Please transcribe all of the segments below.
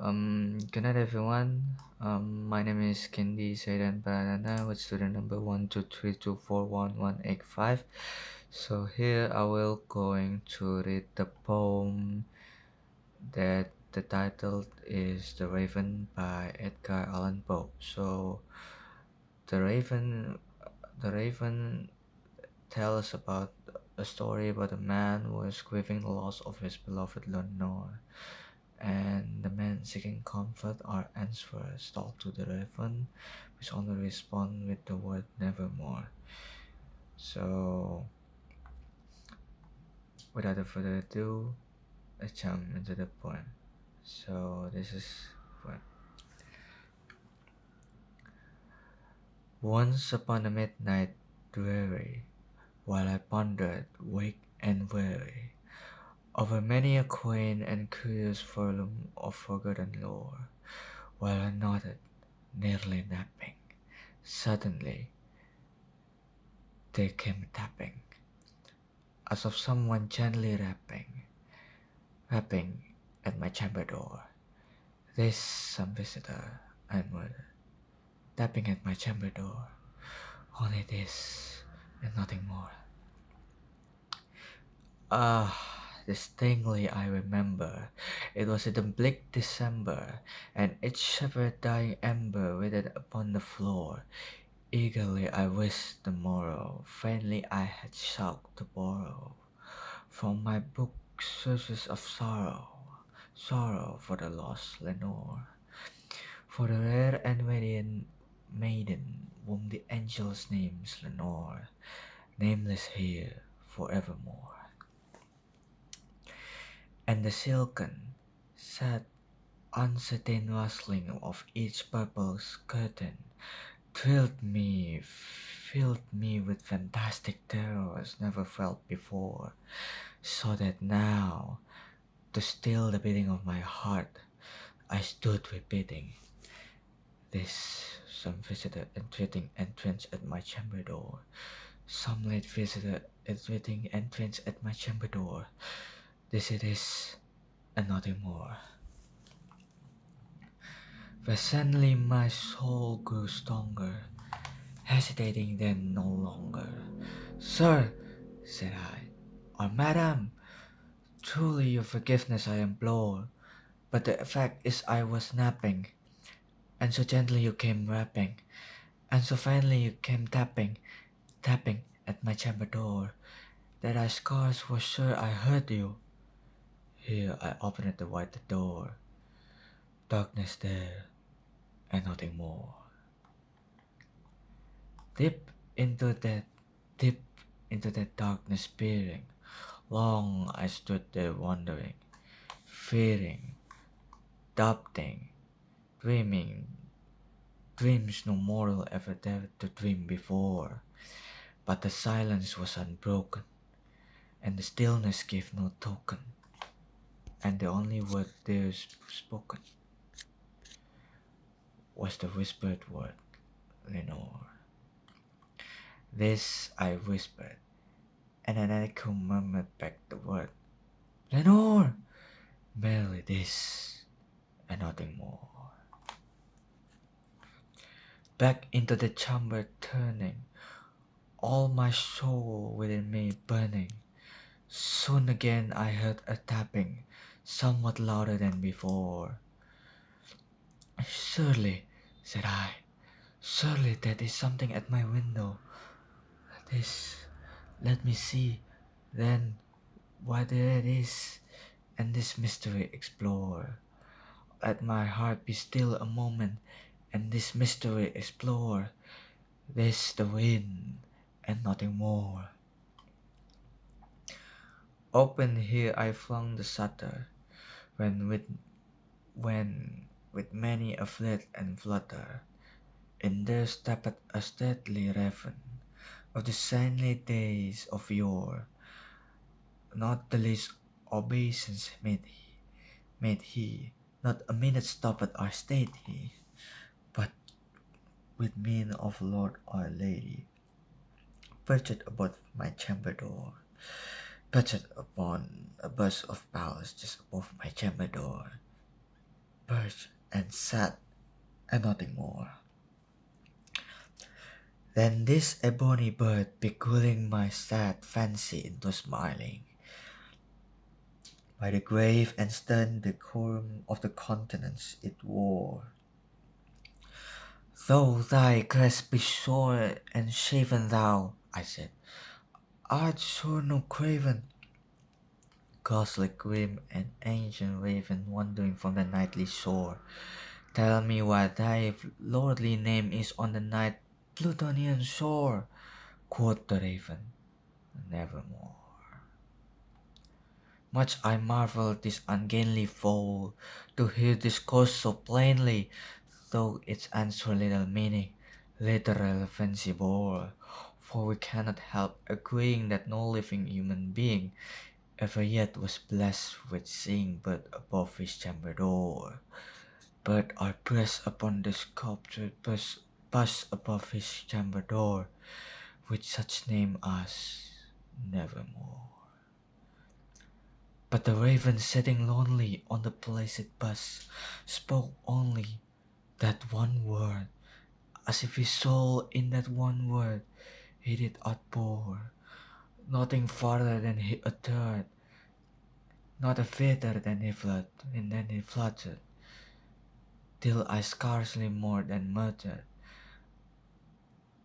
Good night, everyone. My name is Kindy Zaidan Pradhana with student number 123241185. So here I will going to read the poem that the title is The Raven by Edgar Allan Poe. So the Raven, the Raven tells about a story about a man who is grieving the loss of his beloved Lenore. And the man seeking comfort or answer talk to the raven, which only respond with the word nevermore. So, without further ado, let's jump into the poem. So, this is poem. Once upon a midnight dreary, while I pondered, wake and weary, over many a quaint and curious volume of forgotten lore, while I nodded, nearly napping, suddenly there came a tapping, as of someone gently rapping at my chamber door. This some visitor, I murmured, tapping at my chamber door. Only this and nothing more. Distinctly I remember, it was in the bleak December, and each shivered dying ember withered upon the floor. Eagerly I wished the morrow, faintly I had sought to borrow from my book sources of sorrow for the lost Lenore, for the rare and radiant maiden whom the angels names Lenore, nameless here forevermore. And the silken, sad, uncertain rustling of each purple curtain filled me with fantastic terrors never felt before, so that now, to still the beating of my heart, I stood repeating, this some visitor entreating entrance at my chamber door. Some late visitor entreating entrance at my chamber door. This it is, and nothing more. Presently my soul grew stronger, hesitating then no longer. Sir, said I, or madam, truly your forgiveness I implore, but the fact is I was napping, and so gently you came rapping, and so finally you came tapping at my chamber door, that I scarce was sure I heard you. Here I opened the wide door, darkness there, and nothing more. Deep into that, deep into that darkness peering, long I stood there wondering, fearing, doubting, dreaming, dreams no mortal ever dared to dream before. But the silence was unbroken, and the stillness gave no token, and the only word there spoken was the whispered word, Lenore. This I whispered, and an echo murmured back the word, Lenore! Merely this, and nothing more. Back into the chamber turning, all my soul within me burning. Soon again I heard a tapping, somewhat louder than before. Surely, said I, surely that is something at my window. This, let me see, then, what there it is, and this mystery explore. Let my heart be still a moment, and this mystery explore. This the wind, and nothing more. Open here I flung the shutter, when with when with many a flit and flutter, in there stepped a stately raven of the saintly days of yore. Not the least obeisance made he, not a minute stopped or stayed he, but with mien of lord or lady, perched above my chamber door, perched upon a bust of Pallas just above my chamber door, harsh and sad and nothing more. Then this ebony bird beguiling my sad fancy into smiling, by the grave and stern decorum of the countenance it wore. Though thy crest be shorn and shaven thou, I said, art sure no craven, ghostly grim and ancient raven wandering from the nightly shore. Tell me what thy lordly name is on the night Plutonian shore, quoth the raven, nevermore. Much I marvel this ungainly fowl, to hear discourse so plainly, though its answer little meaning, literal fancy bore. For we cannot help agreeing that no living human being ever yet was blessed with seeing bird above his chamber door. Bird are pressed upon the sculptured bust above his chamber door, with such name as Nevermore. But the raven sitting lonely on the placid bust spoke only that one word, as if his soul in that one word he did outpour. Nothing farther than he uttered, not a feather than he fluttered, and then he fluttered, till I scarcely more than muttered.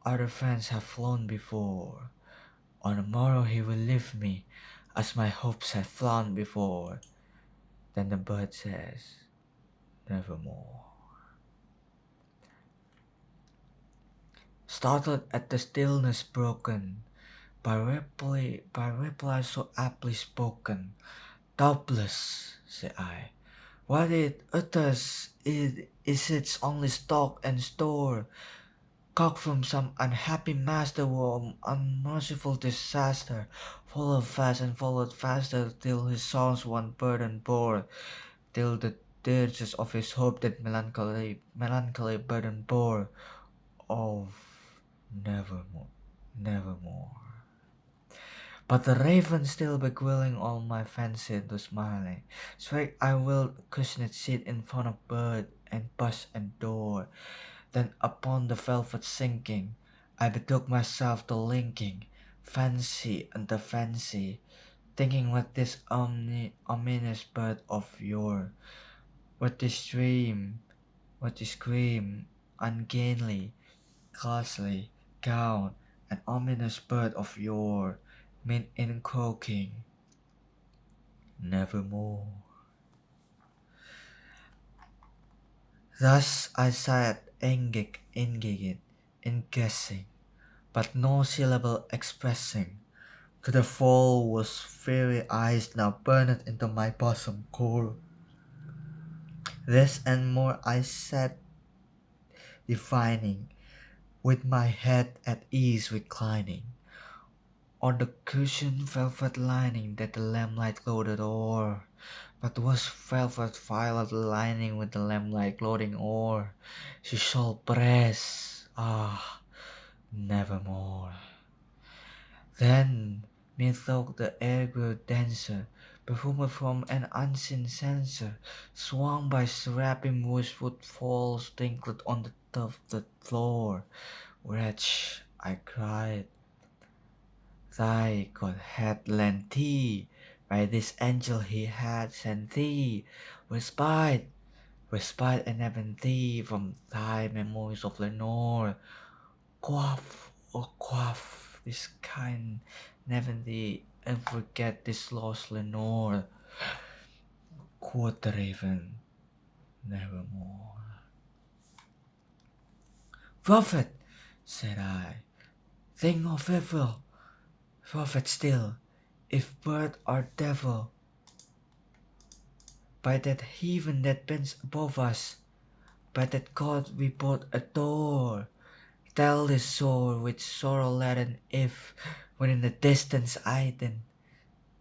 Other friends have flown before. On the morrow he will leave me, as my hopes have flown before. Then the bird says, nevermore. Startled at the stillness broken by reply so aptly spoken, doubtless, say I, what it utters is its only stock and store, cocked from some unhappy master or unmerciful disaster, followed fast and followed faster till his songs one burden bore, till the dirges of his hope that melancholy burden bore. Oh, nevermore, nevermore. But the raven still beguiling all my fancy into smiling, spake I will cushioned seat in front of bird and bust and door. Then upon the velvet sinking, I betook myself to linking fancy unto fancy, thinking what this ominous bird of yore, what this dream, what this grim, ungainly, ghastly gown, an ominous bird of yore, mean in croaking, nevermore. Thus I sat engaged in guessing, but no syllable expressing, to the fall whose fiery eyes now burned into my bosom core. This and more I sat divining, with my head at ease reclining, on the cushioned velvet lining that the lamplight gloated o'er, but was velvet violet lining with the lamplight gloating o'er. She shall press, ah, nevermore. Then, methought the air grew denser, perfumed from an unseen censer, swung by seraphim whose footfalls tinkled on the tufted floor. Wretch, I cried, thy God had lent thee, by this angel he had sent thee, respite and heaven thee from thy memories of Lenore. Quaff, oh quaff, this kind never thee and forget this lost Lenore, quoth the raven, nevermore. Prophet, said I, think of evil, prophet still, if bird or devil, by that heaven that bends above us, by that God we both adore, tell this soul with sorrow laden if, when in the distance Iden,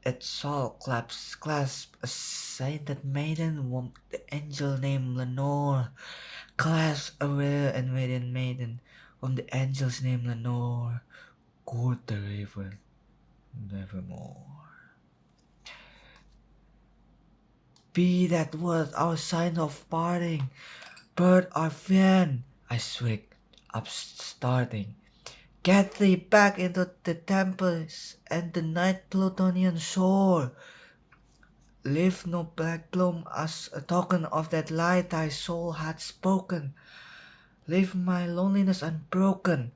its soul clasp a sainted maiden whom the angel named Lenore, clasp a rare and radiant maiden whom the angels named Lenore, quoth the raven, nevermore. Be that was our sign of parting. Bird or fan, I shrieked, upstarting. Get thee back into the tempest and the night Plutonian shore. Leave no black bloom as a token of that light thy soul had spoken. Leave my loneliness unbroken.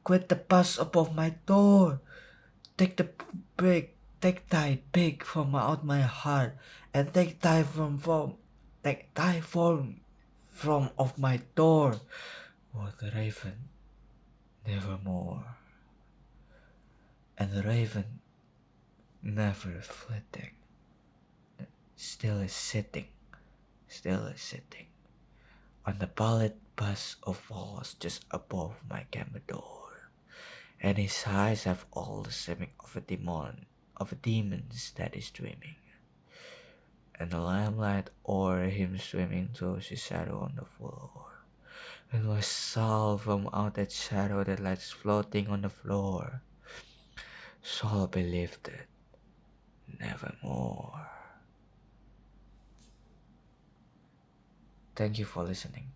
Quit the buzz above my door. Take the break, take thy pig from out my heart, and take thy form from off my door. Oh, the raven, nevermore, and the raven, never flitting, still is sitting, still is sitting, on the pallid bust of walls just above my cabin door, and his eyes have all the seeming of a demon's that is dreaming, and the limelight o'er him swimming throws his shadow on the floor. And my soul from out that shadow that lies floating on the floor shall be lifted nevermore. Thank you for listening.